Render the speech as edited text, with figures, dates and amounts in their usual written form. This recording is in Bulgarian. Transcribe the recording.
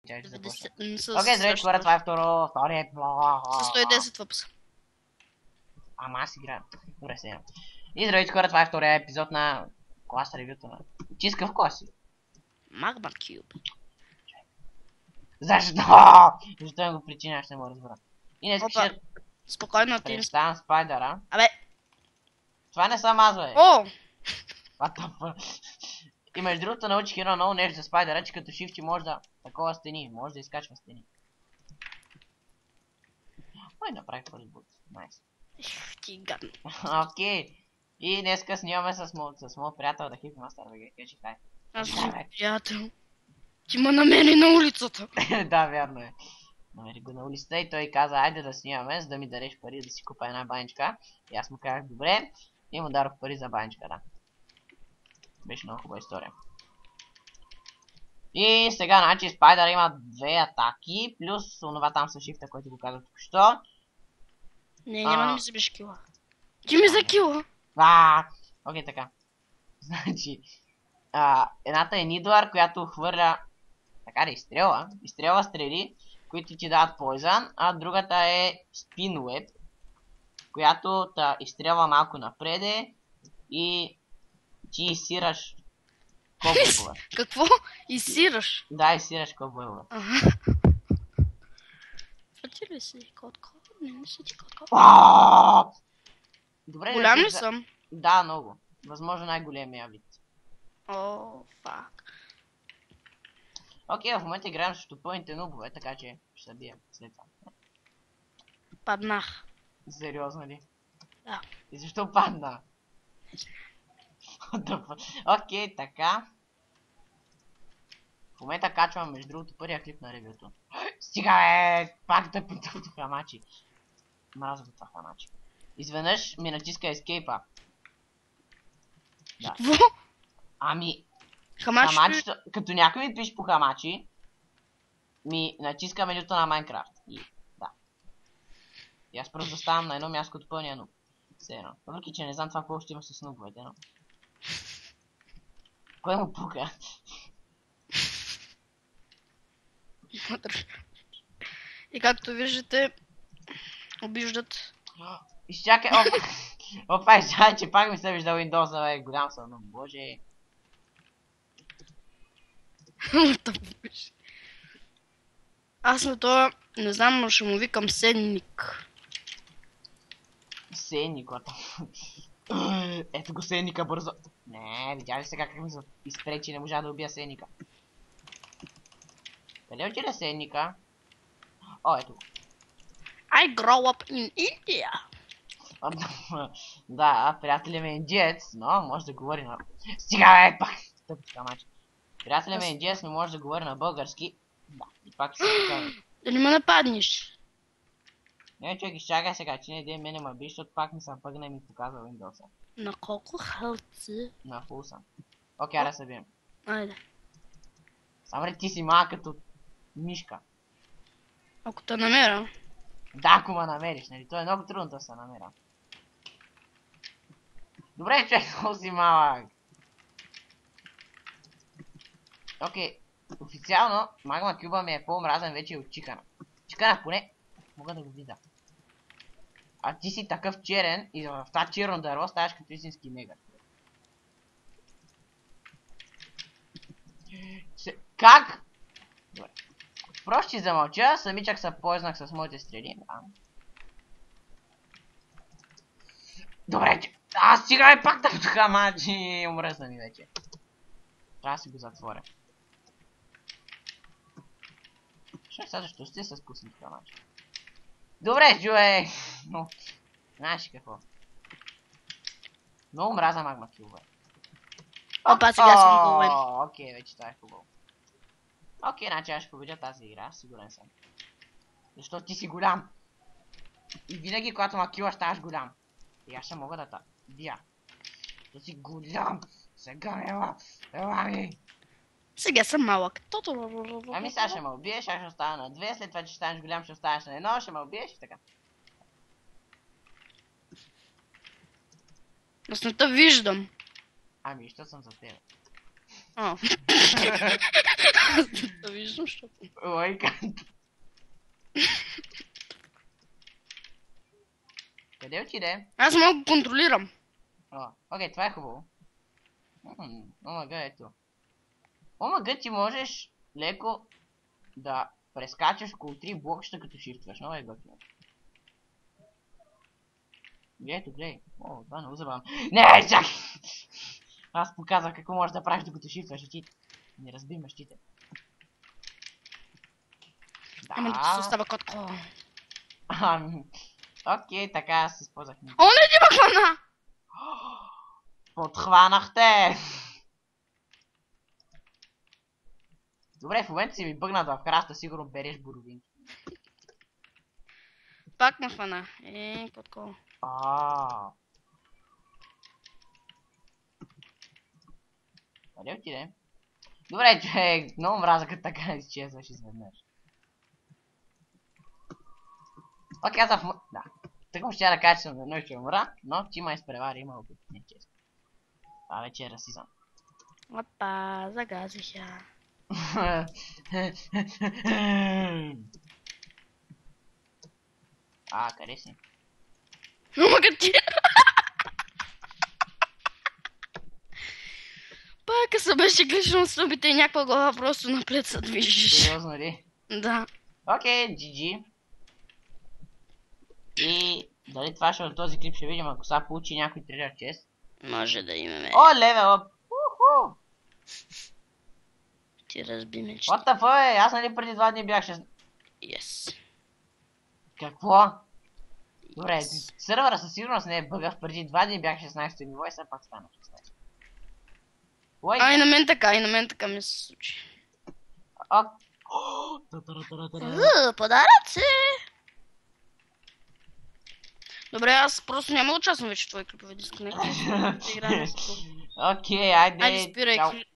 Чай ще започна. 90 Окей, здравейте хора, това е втори епизод. С 110 въпс. Ама аз играя. Добре, сега. И здравейте хора, това е втория епизод на клас ревюто на чистка в класи. Magma Cube. Защо? Защо им го причиня, ще не мога да разбера. И днес ще Спокойно ти. представям спайдъра. Абе. Това не съм аз, бе. О! What the fuck? И между другото научих едно ново нещо за спайдъра, че като шифти може да такова стени, може да изкачва стени. Ой, направих първи бут. Найс. Ти гадно. Окей. И днеска снимаме с моят приятел да хипи мастер ВГ. Кажи хай. Аз съм приятел. Ти ме намери на улицата. Да, вярно е. Намери го на улицата и той каза, айде да снимаме, за да ми дареш пари да си купа една баничка. И аз му казах, добре. И му дадох пари за баничка, да. Беше много хубава история. И сега, значи, спайдър има две атаки, плюс онова там с шифта, който го казах току-що. Не, няма да ми вземеш кила. Ти ми за кила. Окей, така. Значи, едната е Нидуар, която хвърля, така да изстрелва стрели, които ти дават Poison, а другата е Spinweb, която та изстрелва малко напреде и ти изсираш кобойове. Какво? Изсираш? Да, изсираш кобойове. Това ти ли си? Котко? Не си ти котко. Добре, голям ли съм? Да, много. Възможно най-големия вид. О, фак. Окей, в момента играем срещу пълните нубове, така че ще бием след това. Паднах. Сериозно ли? Да. И защо падна? Окей, така. В момента качвам между другото първия клип на ревюто. Стига бе! Пак да питам хамачи. Мразя го това хамачи. Изведнъж ми натиска ескейпа. Да. Какво? Ами... Хамачи? Като някой ми пише по хамачи, ми натиска менюто на Майнкрафт. И да. И аз просто ставам на едно място като пълния нуб. Все едно. Въпреки че не знам това какво ще има с нубовете, но... Кой му пука? И както виждате, обиждат. Изчакай, опа, изчакай, че пак ми се вижда Windows, бе, голям съм, но боже. Аз на това не знам, но ще му викам Сенник. Сенник, ето го Сенника бързо. Не, видя ли сега как ми се изпречи, не можа да убия Сенника. Къде отиде Сенника? О, ето го. I grow up in India. Да, приятеля ми е индиец, но може да говори на... Стига, бе, пак! Тъпи камачи. Приятеля ми е индиец, но може да говори на български. Да, и пак се казва. Да не ме нападнеш. Не, човек, изчакай сега, че не един мене ма биш, защото пак ми съм пъгна и ми показва Windows. На колко хълци? На фул съм. Окей, да се бием. Айде. Само ли ти си малък като мишка? Ако те намеря. Да, ако ме намериш, нали? То е много трудно да се намеря. Добре, човек, много си малък. Окей, официално Magma Cube ми е по-мразен вече от Чикана. Чикана поне мога да го видя. А ти си такъв черен и в това черно дърво ставаш като истински негър. Как? Добре. Просто ще замълча, самичък се познах с моите стрели. Да. Добре, че... стига пак да хамачи, умръзна ми вече. Трябва да си го затворя. Защо сте се спуснат хамачи? Добре, човек! Но... знаеш какво? Много мраза Magma Cube. Опа, сега съм голем. Окей, вече това е хубаво. Окей, значи аз ще победя тази игра, сигурен съм. Защото ти си голям. И винаги, когато ма килаш, ставаш голям. И аз ще мога да та бия. Ти си голям. Сега ела ми. Сега съм малък. Ами сега ще ме убиеш, аз ще остана на 2, след това, че ще станеш голям, ще останеш на 1, ще ме убиеш и така. Аз не те виждам. Ами, що съм за тебе? А. Да виждам, защото... Лойка. Къде отиде? Аз мога да го контролирам. Окей, това е хубаво. Омага, ето. Омага, ти можеш леко да прескачаш около 3 блокчета като шифтваш. Много е готино. Ето, гледай. О, това много забавно. Не, чакай! Аз показах какво можеш да правиш докато шифтваш щите. Не разби мъщите. Ама да се остава котко. Окей, така аз се използвах. О, не ти ма хвана! Подхванахте! Добре, в момента си ми бъгнат в храста, сигурно береш боровинки. Пак ма хвана. Котко. Къде отиде? Добре, че много мраза като така изчезваш изведнъж. Окей, аз в... Да. Тъкмо ще да кажа, че съм веднъж ще умра, но ти ма изпревари, има опит. Не честно. Това вече е расизъм. Опа, загазих я. Къде си? Омага ти! Пака се беше глично от слабите и някаква глава просто напред се движиш. Сериозно ли? Да. Окей, GG. И дали това ще от този клип ще видим, ако сега получи някой трилер чест. Може да имаме. О, левел ап! Уху! Ти разби мечта. What the fuck, аз нали преди 2 дни бях 6... Yes. Какво? Добре, сървъра със сигурност не е бъгав, преди 2 дни бях 16 ниво и сега пак стана 16. Ой, И на мен така ми се случи. Подаръци! Добре, аз просто няма да участвам вече в твои клипове, дисконект. Окей, айде. Айде, спирай.